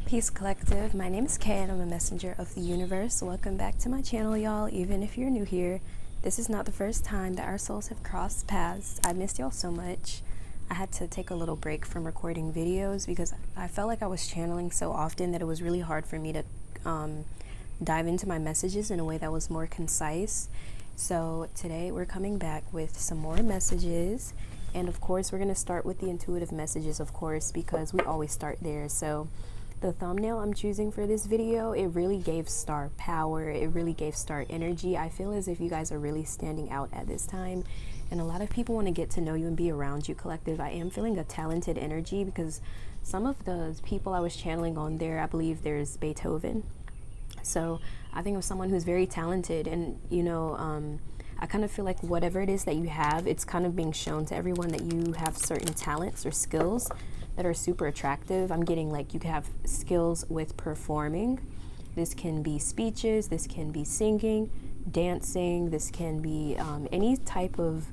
Peace Collective, my name is Kay and I'm a messenger of the universe. Welcome back to my channel, y'all. Even if you're new here, this is not the first time that our souls have crossed paths. I missed y'all so much. I had to take a little break from recording videos because I felt like I was channeling so often that it was really hard for me to dive into my messages in a way that was more concise. So today we're coming back with some more messages, and of course we're going to start with the intuitive messages, of course, because we always start there. So the thumbnail I'm choosing for this video, it really gave star power, it really gave star energy. I feel as if you guys are really standing out at this time, and a lot of people want to get to know you and be around you, collective. I am feeling a talented energy because some of the people I was channeling on there, I believe there's Beethoven. So I think of someone who's very talented, and I kind of feel like whatever it is that you have, it's kind of being shown to everyone that you have certain talents or skills that are super attractive. I'm getting like you have skills with performing. This can be speeches, this can be singing, dancing, this can be any type of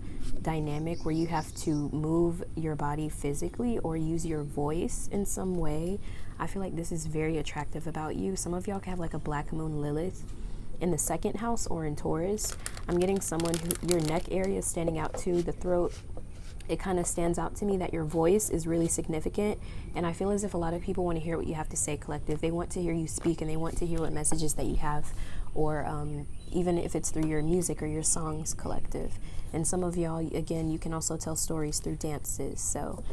dynamic where you have to move your body physically or use your voice in some way. I feel like this is very attractive about you. Some of y'all can have like a black moon Lilith in the second house or in Taurus. I'm getting someone who your neck area is standing out too, the throat. It kind of stands out to me that your voice is really significant, and I feel as if a lot of people want to hear what you have to say, collective. They want to hear you speak, and they want to hear what messages that you have, or even if it's through your music or your songs, collective. And some of y'all, again, you can also tell stories through dances. So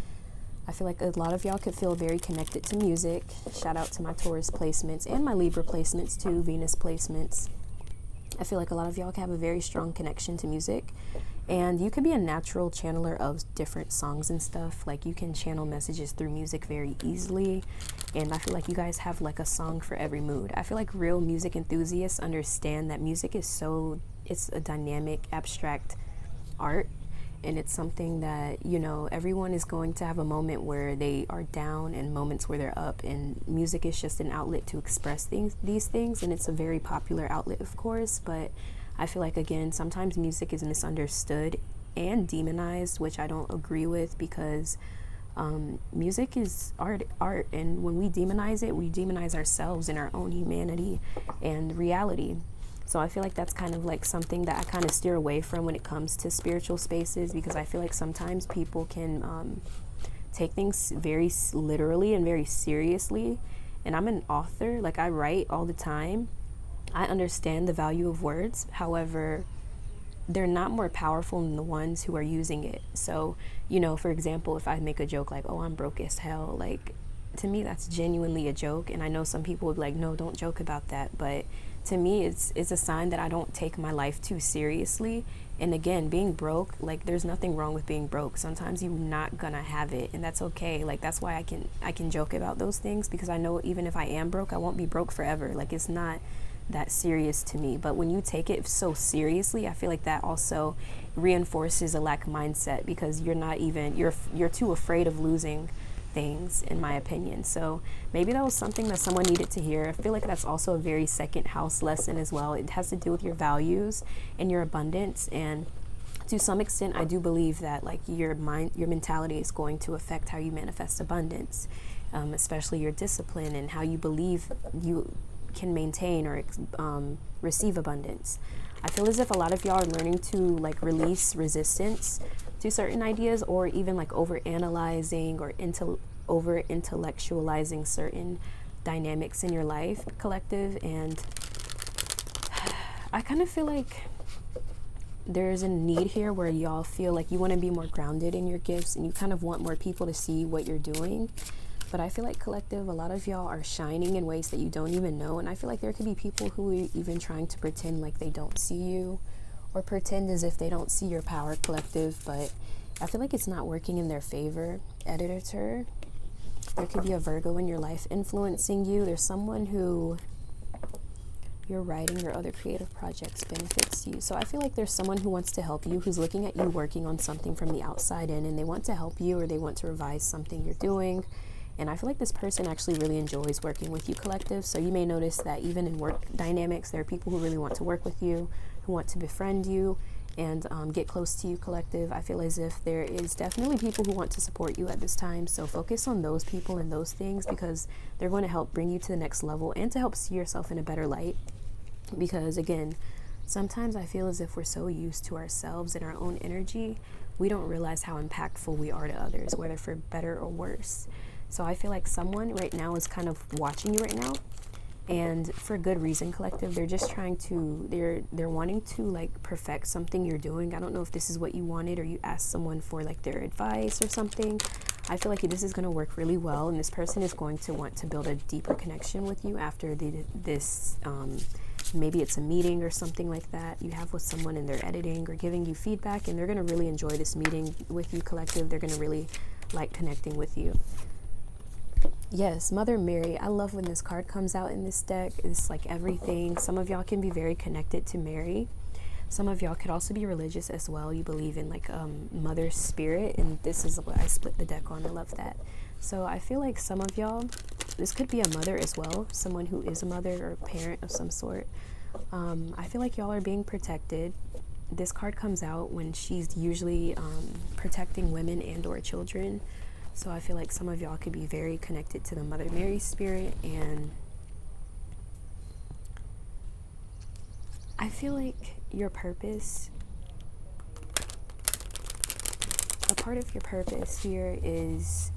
I feel like a lot of y'all could feel very connected to music. Shout out to my Taurus placements and my Libra placements too, Venus placements. I feel like a lot of y'all can have a very strong connection to music, and you could be a natural channeler of different songs and stuff. Like you can channel messages through music very easily, and I feel like you guys have like a song for every mood. I feel like real music enthusiasts understand that music is it's a dynamic, abstract art, and it's something that, everyone is going to have a moment where they are down and moments where they're up, and music is just an outlet to express these things, and it's a very popular outlet, of course. But I feel like, again, sometimes music is misunderstood and demonized, which I don't agree with, because music is art, and when we demonize it, we demonize ourselves and our own humanity and reality. So I feel like that's kind of like something that I kind of steer away from when it comes to spiritual spaces, because I feel like sometimes people can take things very literally and very seriously. And I'm an author, like I write all the time. I understand the value of words. However, they're not more powerful than the ones who are using it. So, for example, if I make a joke like, oh, I'm broke as hell, like to me, that's genuinely a joke. And I know some people would be like, no, don't joke about that. But to me, it's a sign that I don't take my life too seriously. And again, being broke, like there's nothing wrong with being broke. Sometimes you're not gonna have it, and that's okay. Like that's why I can joke about those things, because I know even if I am broke, I won't be broke forever. Like it's not that serious to me. But when you take it so seriously, I feel like that also reinforces a lack mindset, because you're too afraid of losing things, in my opinion. So maybe that was something that someone needed to hear. I feel like that's also a very second house lesson as well. It has to do with your values and your abundance, and to some extent I do believe that like your mentality is going to affect how you manifest abundance, especially your discipline and how you believe you can maintain or receive abundance. I feel as if a lot of y'all are learning to like release resistance to certain ideas, or even like over analyzing or over intellectualizing certain dynamics in your life, collective. And I kind of feel like there's a need here where y'all feel like you want to be more grounded in your gifts, and you kind of want more people to see what you're doing. But I feel like, collective, a lot of y'all are shining in ways that you don't even know. And I feel like there could be people who are even trying to pretend like they don't see you, or pretend as if they don't see your power, collective. But I feel like it's not working in their favor. Editor, there could be a Virgo in your life influencing you. There's someone who your writing or other creative projects benefits you. So I feel like there's someone who wants to help you, who's looking at you working on something from the outside in, and they want to help you, or they want to revise something you're doing. And I feel like this person actually really enjoys working with you, collective. So you may notice that even in work dynamics, there are people who really want to work with you, who want to befriend you. and get close to you, collective. I feel as if there is definitely people who want to support you at this time, so focus on those people and those things, because they're going to help bring you to the next level and to help see yourself in a better light. Because again, sometimes I feel as if we're so used to ourselves and our own energy, we don't realize how impactful we are to others, whether for better or worse. So I feel like someone right now is kind of watching you right now, and for good reason, collective. They're just trying to, they're wanting to like perfect something you're doing. I don't know if this is what you wanted or you asked someone for like their advice or something. I feel like this is going to work really well, and this person is going to want to build a deeper connection with you after this maybe it's a meeting or something like that you have with someone, and they're editing or giving you feedback, and they're going to really enjoy this meeting with you, collective. They're going to really like connecting with you. Yes, Mother Mary. I love when this card comes out in this deck. It's like everything. Some of y'all can be very connected to Mary. Some of y'all could also be religious as well. You believe in like mother spirit, and this is what I split the deck on. I love that. So I feel like some of y'all, this could be a mother as well, someone who is a mother or a parent of some sort. I feel like y'all are being protected. This card comes out when she's usually protecting women and or children. So I feel like some of y'all could be very connected to the Mother Mary spirit, and I feel like your purpose, a part of your purpose here is,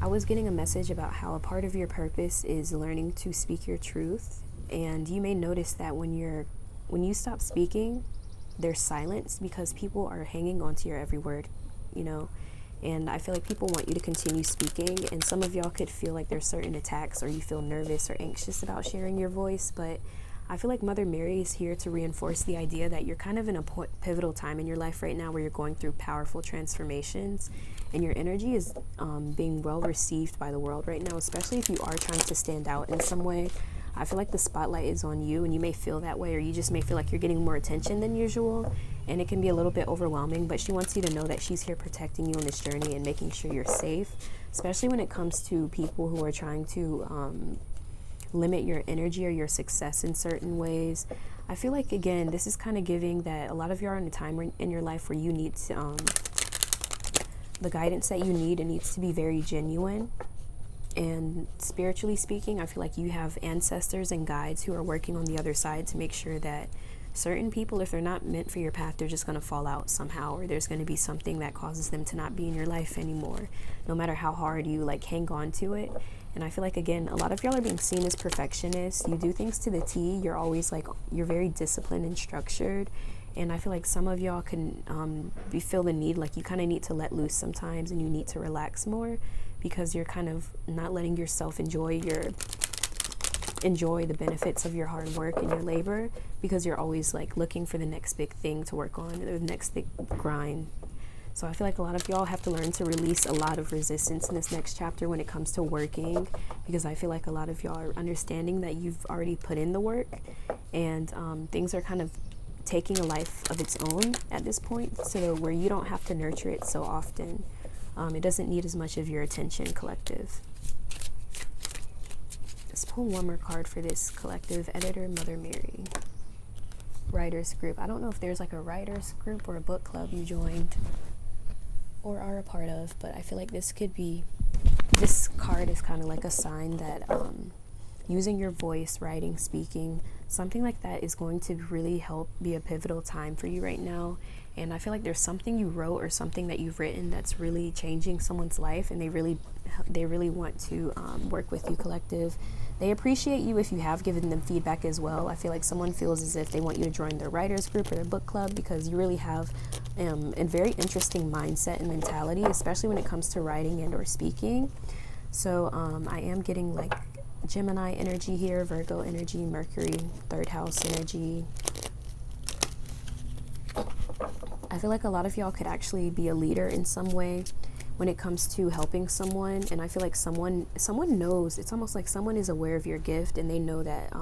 I was getting a message about how a part of your purpose is learning to speak your truth. And you may notice that when you stop speaking, there's silence, because people are hanging on to your every word, you know. And I feel like people want you to continue speaking, and some of y'all could feel like there's certain attacks, or you feel nervous or anxious about sharing your voice. But I feel like Mother Mary is here to reinforce the idea that you're kind of in a pivotal time in your life right now where you're going through powerful transformations, and your energy is being well received by the world right now, especially if you are trying to stand out in some way. I feel like the spotlight is on you, and you may feel that way, or you just may feel like you're getting more attention than usual, and it can be a little bit overwhelming. But she wants you to know that she's here protecting you on this journey and making sure you're safe, especially when it comes to people who are trying to limit your energy or your success in certain ways. I feel like, again, this is kind of giving that a lot of you are in a time in your life where you need to, the guidance that you need, it needs to be very genuine. And spiritually speaking, I feel like you have ancestors and guides who are working on the other side to make sure that certain people, if they're not meant for your path, they're just going to fall out somehow, or there's going to be something that causes them to not be in your life anymore, no matter how hard you like hang on to it. And I feel like, again, a lot of y'all are being seen as perfectionists. You do things to the T. You're always like, you're very disciplined and structured. And I feel like some of y'all can feel the need, like you kind of need to let loose sometimes, and you need to relax more, because you're kind of not letting yourself enjoy the benefits of your hard work and your labor, because you're always like looking for the next big thing to work on, or the next big grind. So I feel like a lot of y'all have to learn to release a lot of resistance in this next chapter when it comes to working, because I feel like a lot of y'all are understanding that you've already put in the work, and things are kind of taking a life of its own at this point, so where you don't have to nurture it so often. It doesn't need as much of your attention, collective. Let's pull one more card for this collective. Editor, Mother Mary. Writers group. I don't know if there's like a writers group or a book club you joined or are a part of, but I feel like this card is kind of like a sign that using your voice, writing, speaking, something like that is going to really help be a pivotal time for you right now. And I feel like there's something you wrote or something that you've written that's really changing someone's life, and they really want to work with you, collective. They appreciate you if you have given them feedback as well. I feel like someone feels as if they want you to join their writers group or their book club, because you really have a very interesting mindset and mentality, especially when it comes to writing and or speaking. So I am getting like Gemini energy here, Virgo energy, Mercury, third house energy. I feel like a lot of y'all could actually be a leader in some way when it comes to helping someone, and I feel like someone knows. It's almost like someone is aware of your gift, and they know that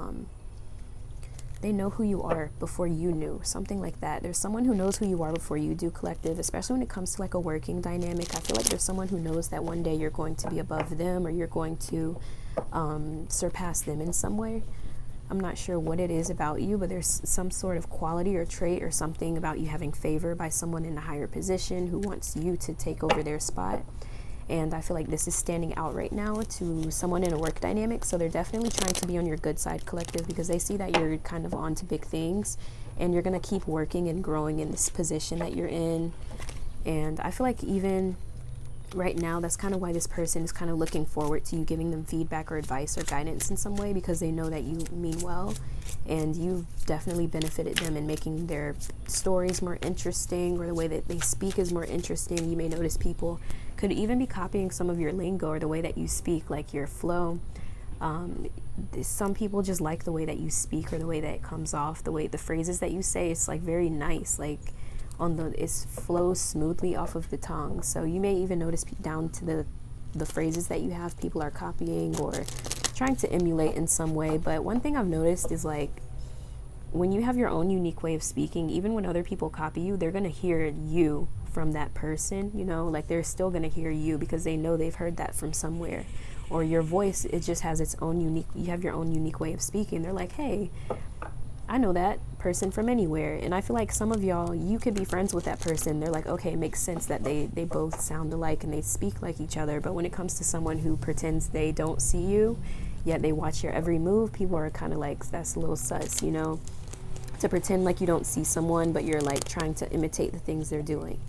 they know who you are before you knew, something like that. There's someone who knows who you are before you do, collective, especially when it comes to like a working dynamic. I feel like there's someone who knows that one day you're going to be above them, or you're going to surpass them in some way. I'm not sure what it is about you, but there's some sort of quality or trait or something about you having favor by someone in a higher position who wants you to take over their spot. And I feel like this is standing out right now to someone in a work dynamic. So they're definitely trying to be on your good side, collective, because they see that you're kind of on to big things and you're going to keep working and growing in this position that you're in. And I feel like even right now, that's kind of why this person is kind of looking forward to you giving them feedback or advice or guidance in some way, because they know that you mean well and you've definitely benefited them in making their stories more interesting, or the way that they speak is more interesting. You may notice people could even be copying some of your lingo or the way that you speak, like your flow. Some people just like the way that you speak or the way that it comes off, the way the phrases that you say. It's like very nice, like it flows smoothly off of the tongue. So you may even notice down to the phrases that you have, people are copying or trying to emulate in some way. But one thing I've noticed is, like, when you have your own unique way of speaking, even when other people copy you, they're going to hear you from that person, you know, like they're still going to hear you because they know they've heard that from somewhere. Or your voice, it just has its own unique, you have your own unique way of speaking. They're like, hey, I know that person from anywhere. And I feel like some of y'all, you could be friends with that person. They're like, okay, it makes sense that they both sound alike and they speak like each other. But when it comes to someone who pretends they don't see you, yet they watch your every move, people are kind of like, that's a little sus, you know, to pretend like you don't see someone, but you're like trying to imitate the things they're doing.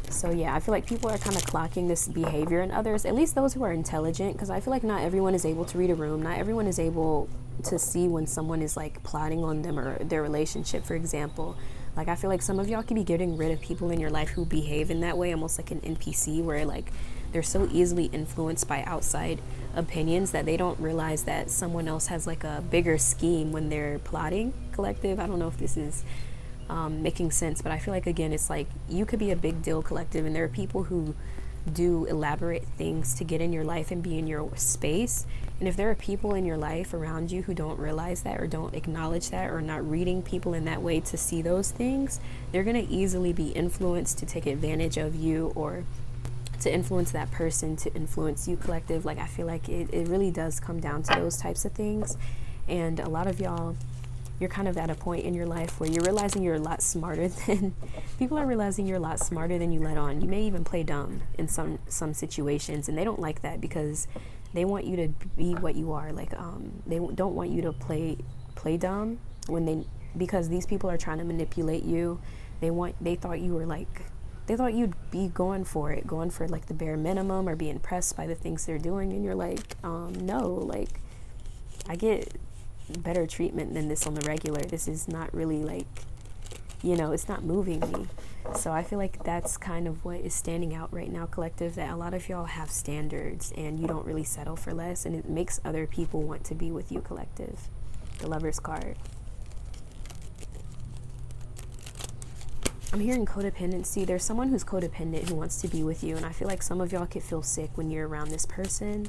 So yeah, I feel like people are kind of clocking this behavior in others, at least those who are intelligent, because I feel like not everyone is able to read a room. Not everyone is able to see when someone is like plotting on them or their relationship, for example. Like, I feel like some of y'all could be getting rid of people in your life who behave in that way, almost like an NPC, where like they're so easily influenced by outside opinions that they don't realize that someone else has like a bigger scheme when they're plotting, collective. I don't know if this is making sense, but I feel like, again, it's like you could be a big deal, collective, and there are people who do elaborate things to get in your life and be in your space. And if there are people in your life around you who don't realize that or don't acknowledge that or not reading people in that way to see those things, they're going to easily be influenced to take advantage of you or to influence that person to influence you, collective. Like, I feel like it really does come down to those types of things. And a lot of y'all, you're kind of at a point in your life where you're realizing you're a lot smarter than people are realizing you're a lot smarter than you let on. You may even play dumb in some situations, and they don't like that because they want you to be what you are. Like, they don't want you to play dumb because these people are trying to manipulate you. They thought you'd be going for like the bare minimum or be impressed by the things they're doing, and you're like, no, like, I get better treatment than this on the regular. This is not really like, you know, it's not moving me. So I feel like that's kind of what is standing out right now, collective, that a lot of y'all have standards and you don't really settle for less, and it makes other people want to be with you, collective. The Lover's card. I'm hearing codependency. There's someone who's codependent who wants to be with you, and I feel like some of y'all could feel sick when you're around this person,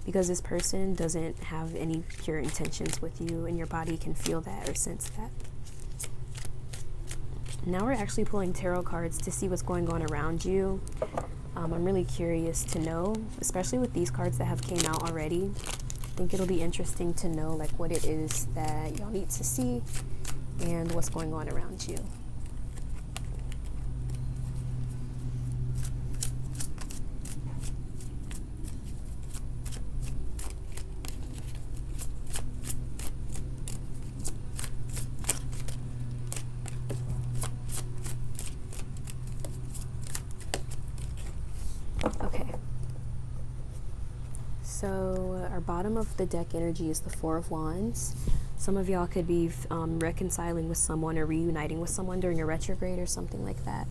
because this person doesn't have any pure intentions with you, and your body can feel that or sense that. Now we're actually pulling tarot cards to see what's going on around you. I'm really curious to know, especially with these cards that have came out already. I think it'll be interesting to know like what it is that y'all need to see and what's going on around you. So our bottom of the deck energy is the Four of Wands. Some of y'all could be reconciling with someone or reuniting with someone during a retrograde or something like that.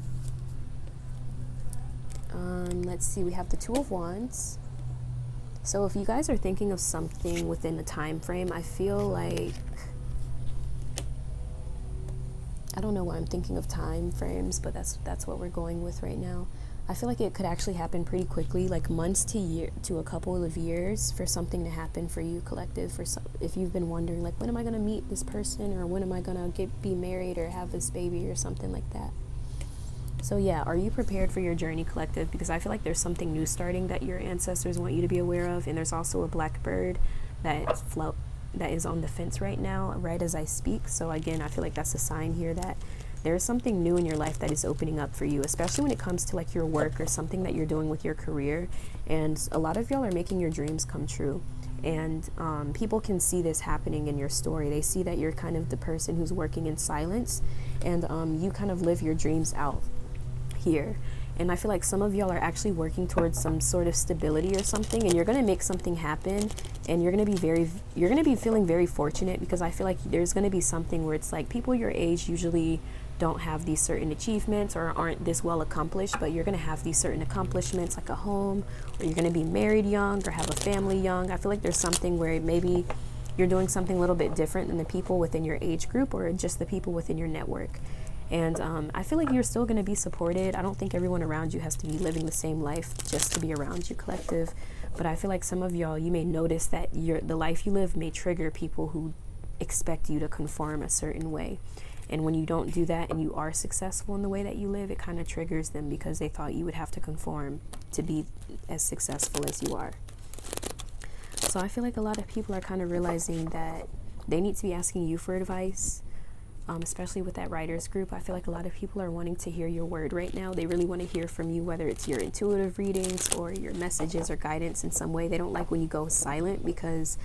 Let's see, we have the Two of Wands. So if you guys are thinking of something within the time frame, I feel like, I don't know why I'm thinking of time frames, but that's what we're going with right now. I feel like it could actually happen pretty quickly, like months to a couple of years for something to happen for you, collective. If you've been wondering, like, when am I going to meet this person, or when am I going to be married or have this baby or something like that. So yeah, are you prepared for your journey, collective? Because I feel like there's something new starting that your ancestors want you to be aware of, and there's also a black bird that that is on the fence right now, right as I speak. So again, I feel like that's a sign here that there's something new in your life that is opening up for you, especially when it comes to like your work or something that you're doing with your career. And a lot of y'all are making your dreams come true. And people can see this happening in your story. They see that you're kind of the person who's working in silence, and you kind of live your dreams out here. And I feel like some of y'all are actually working towards some sort of stability or something, and you're going to make something happen, and you're going to be feeling very fortunate, because I feel like there's going to be something where it's like people your age usually don't have these certain achievements or aren't this well accomplished, but you're going to have these certain accomplishments, like a home, or you're going to be married young or have a family young. I feel like there's something where maybe you're doing something a little bit different than the people within your age group or just the people within your network. And I feel like you're still going to be supported. I don't think everyone around you has to be living the same life just to be around you, collective. But I feel like some of y'all, you may notice that the life you live may trigger people who expect you to conform a certain way. And when you don't do that and you are successful in the way that you live, it kind of triggers them, because they thought you would have to conform to be as successful as you are. So I feel like a lot of people are kind of realizing that they need to be asking you for advice. Especially with that writers group, I feel like a lot of people are wanting to hear your word right now. They really want to hear from you, whether it's your intuitive readings or your messages or guidance in some way. They don't like when you go silent, because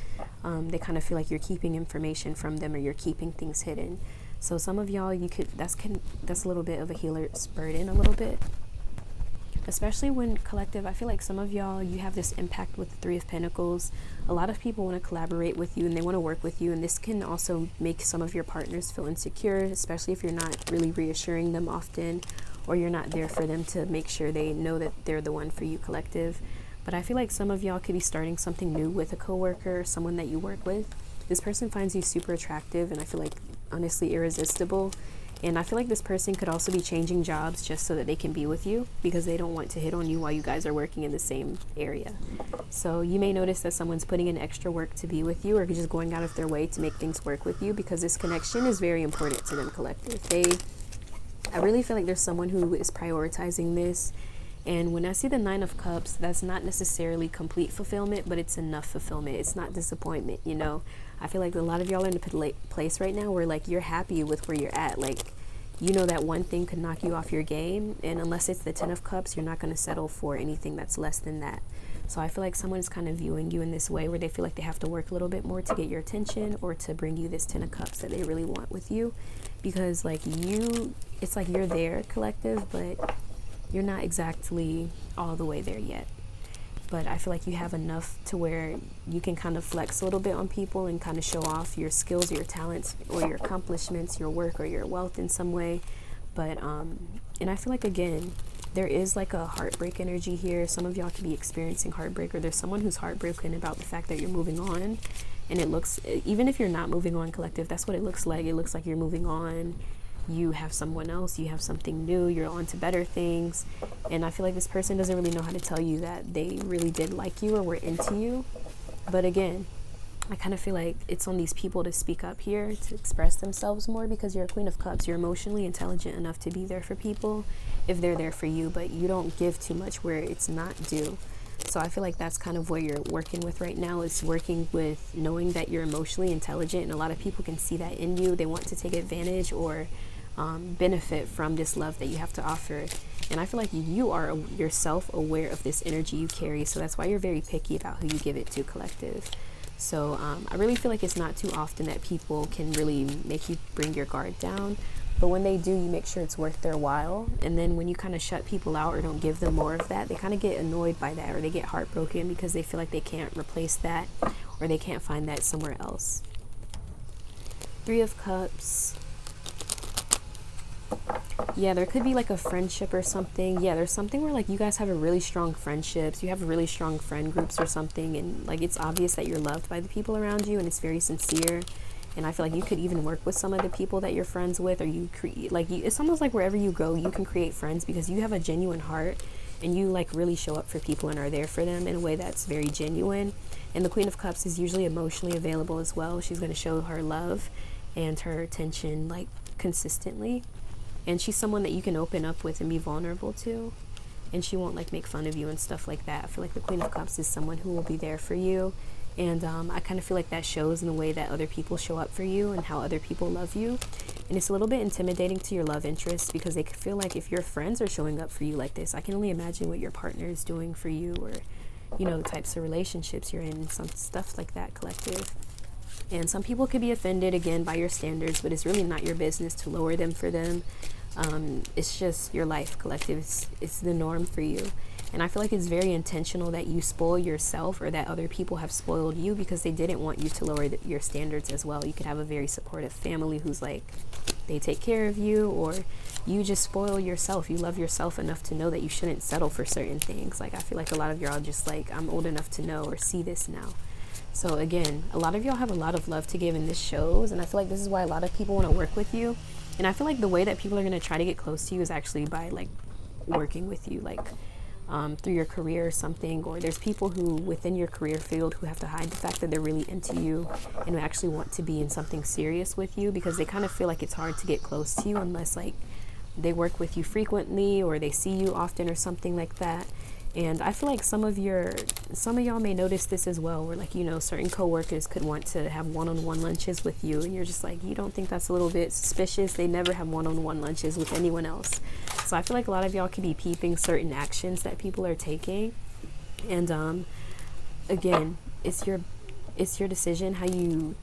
they kind of feel like you're keeping information from them or you're keeping things hidden. So some of y'all, that's a little bit of a healer's burden, a little bit. Especially when collective, I feel like some of y'all, you have this impact with the Three of Pentacles. A lot of people want to collaborate with you and they want to work with you, and this can also make some of your partners feel insecure, especially if you're not really reassuring them often, or you're not there for them to make sure they know that they're the one for you, collective. But I feel like some of y'all could be starting something new with a coworker or someone that you work with. This person finds you super attractive, and I feel like honestly irresistible. And I feel like this person could also be changing jobs just so that they can be with you, because they don't want to hit on you while you guys are working in the same area. So you may notice that someone's putting in extra work to be with you, or just going out of their way to make things work with you, because this connection is very important to them, collective. I really feel like there's someone who is prioritizing this. And when I see the Nine of Cups, that's not necessarily complete fulfillment, but it's enough fulfillment. It's not disappointment, you know. I feel like a lot of y'all are in a place right now where like you're happy with where you're at. Like, you know that one thing could knock you off your game, and unless it's the Ten of Cups, you're not going to settle for anything that's less than that. So I feel like someone is kind of viewing you in this way where they feel like they have to work a little bit more to get your attention, or to bring you this Ten of Cups that they really want with you, because like it's like you're there, collective, but you're not exactly all the way there yet. But I feel like you have enough to where you can kind of flex a little bit on people and kind of show off your skills, your talents, or your accomplishments, your work, or your wealth in some way. But and I feel like, again, there is like a heartbreak energy here. Some of y'all could be experiencing heartbreak, or there's someone who's heartbroken about the fact that you're moving on. And it looks, even if you're not moving on, collective, that's what it looks like. It looks like you're moving on. You have someone else, you have something new, you're on to better things. And I feel like this person doesn't really know how to tell you that they really did like you or were into you. But again, I kind of feel like it's on these people to speak up here, to express themselves more, because you're a Queen of Cups. You're emotionally intelligent enough to be there for people if they're there for you, but you don't give too much where it's not due. So I feel like that's kind of what you're working with right now, is working with knowing that you're emotionally intelligent, and a lot of people can see that in you. They want to take advantage or benefit from this love that you have to offer. And I feel like you are yourself aware of this energy you carry, so that's why you're very picky about who you give it to, collective. So I really feel like it's not too often that people can really make you bring your guard down, but when they do, you make sure it's worth their while. And then when you kind of shut people out or don't give them more of that, they kind of get annoyed by that, or they get heartbroken because they feel like they can't replace that, or they can't find that somewhere else. Three of Cups. Yeah, there could be like a friendship or something. Yeah, there's something where like you guys have a really strong friendships, you have really strong friend groups or something, and like it's obvious that you're loved by the people around you, and it's very sincere. And I feel like you could even work with some of the people that you're friends with, or you create, like, it's almost like wherever you go, you can create friends, because you have a genuine heart, and you like really show up for people and are there for them in a way that's very genuine. And the Queen of Cups is usually emotionally available as well. She's going to show her love and her attention like consistently. And she's someone that you can open up with and be vulnerable to, and she won't like make fun of you and stuff like that. I feel like the Queen of Cups is someone who will be there for you And I kind of feel like that shows in the way that other people show up for you and how other people love you. And it's a little bit intimidating to your love interests because they could feel like if your friends are showing up for you like this, I can only imagine what your partner is doing for you, or, you know, the types of relationships you're in, some stuff like that, collective. And some people could be offended, again, by your standards, but it's really not your business to lower them for them. It's just your life, collective. It's the norm for you. And I feel like it's very intentional that you spoil yourself, or that other people have spoiled you, because they didn't want you to lower your standards as well. You could have a very supportive family who's like, they take care of you, or you just spoil yourself. You love yourself enough to know that you shouldn't settle for certain things. Like, I feel like a lot of y'all just like, I'm old enough to know or see this now. So again, a lot of y'all have a lot of love to give, and this shows. And I feel like this is why a lot of people want to work with you. And I feel like the way that people are going to try to get close to you is actually by like working with you, like through your career or something. Or there's people who within your career field who have to hide the fact that they're really into you and who actually want to be in something serious with you, because they kind of feel like it's hard to get close to you unless like they work with you frequently or they see you often or something like that. And I feel like some of y'all may notice this as well, where like, you know, certain coworkers could want to have one-on-one lunches with you, and you're just like, you don't think that's a little bit suspicious? They never have one-on-one lunches with anyone else. So I feel like a lot of y'all could be peeping certain actions that people are taking. And again, it's your decision how you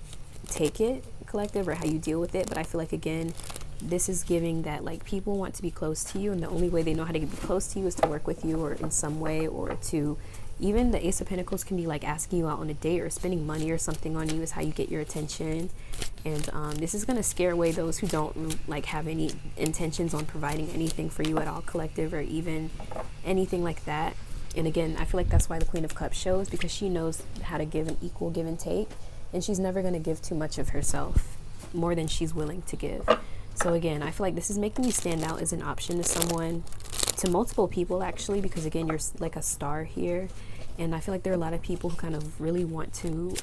take it, collective, or how you deal with it. But I feel like, again, this is giving that like people want to be close to you, and the only way they know how to be close to you is to work with you, or in some way, or to, even the Ace of Pentacles can be like asking you out on a date or spending money or something on you is how you get your attention. And this is going to scare away those who don't like have any intentions on providing anything for you at all, collective, or even anything like that. And again, I feel like that's why the Queen of Cups shows, because she knows how to give an equal give and take, and she's never going to give too much of herself, more than she's willing to give. So again, I feel like this is making you stand out as an option to someone, to multiple people actually, because again, you're like a star here. And I feel like there are a lot of people who kind of really want to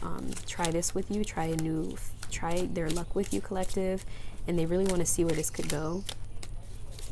try this with you, try their luck with you, collective, and they really want to see where this could go.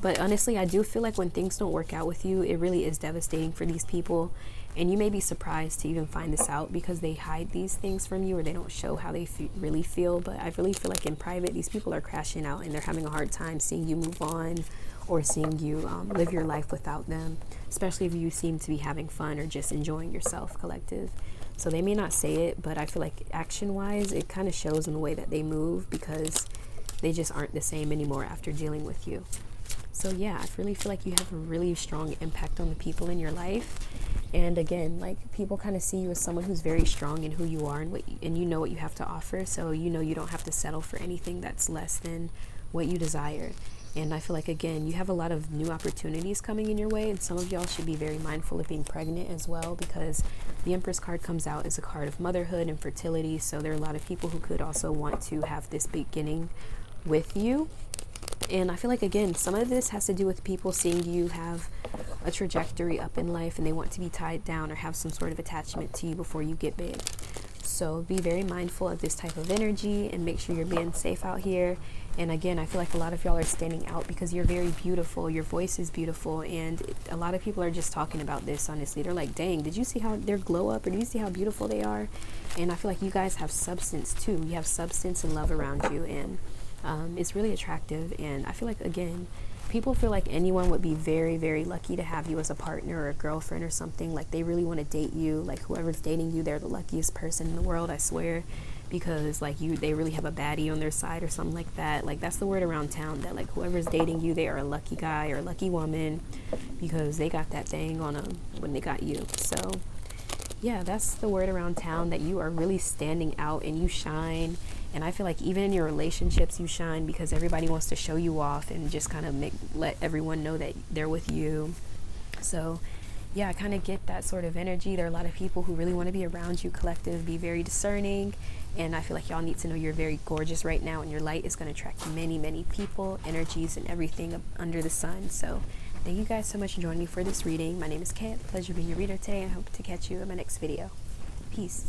But honestly, I do feel like when things don't work out with you, it really is devastating for these people. And you may be surprised to even find this out, because they hide these things from you, or they don't show how they really feel. But I really feel like in private, these people are crashing out, and they're having a hard time seeing you move on, or seeing you live your life without them, especially if you seem to be having fun or just enjoying yourself, collective. So they may not say it, but I feel like action-wise, it kind of shows in the way that they move, because they just aren't the same anymore after dealing with you. So yeah, I really feel like you have a really strong impact on the people in your life. And again, like, people kind of see you as someone who's very strong in who you are, and you know what you have to offer. So you know you don't have to settle for anything that's less than what you desire. And I feel like, again, you have a lot of new opportunities coming in your way, and some of y'all should be very mindful of being pregnant as well, because the Empress card comes out as a card of motherhood and fertility. So there are a lot of people who could also want to have this beginning with you. And I feel like, again, some of this has to do with people seeing you have a trajectory up in life, and they want to be tied down or have some sort of attachment to you before you get big. So be very mindful of this type of energy, and make sure you're being safe out here. And again, I feel like a lot of y'all are standing out because you're very beautiful. Your voice is beautiful. And a lot of people are just talking about this, honestly. They're like, dang, did you see how their glow up? Or do you see how beautiful they are? And I feel like you guys have substance too. You have substance and love around you. And it's really attractive. And I feel like, again, people feel like anyone would be very, very lucky to have you as a partner or a girlfriend or something. Like, they really want to date you. Like, whoever's dating you, they're the luckiest person in the world, I swear. Because like they really have a baddie on their side or something like that. Like, that's the word around town, that like whoever's dating you, they are a lucky guy or a lucky woman, because they got that thing on them when they got you. So yeah, that's the word around town, that you are really standing out and you shine. And I feel like even in your relationships, you shine, because everybody wants to show you off and just kind of let everyone know that they're with you. So yeah, I kind of get that sort of energy. There are a lot of people who really want to be around you, collective. Be very discerning. And I feel like y'all need to know you're very gorgeous right now, and your light is going to attract many, many people, energies, and everything under the sun. So thank you guys so much for joining me for this reading. My name is Kat. Pleasure being your reader today, and I hope to catch you in my next video. Peace.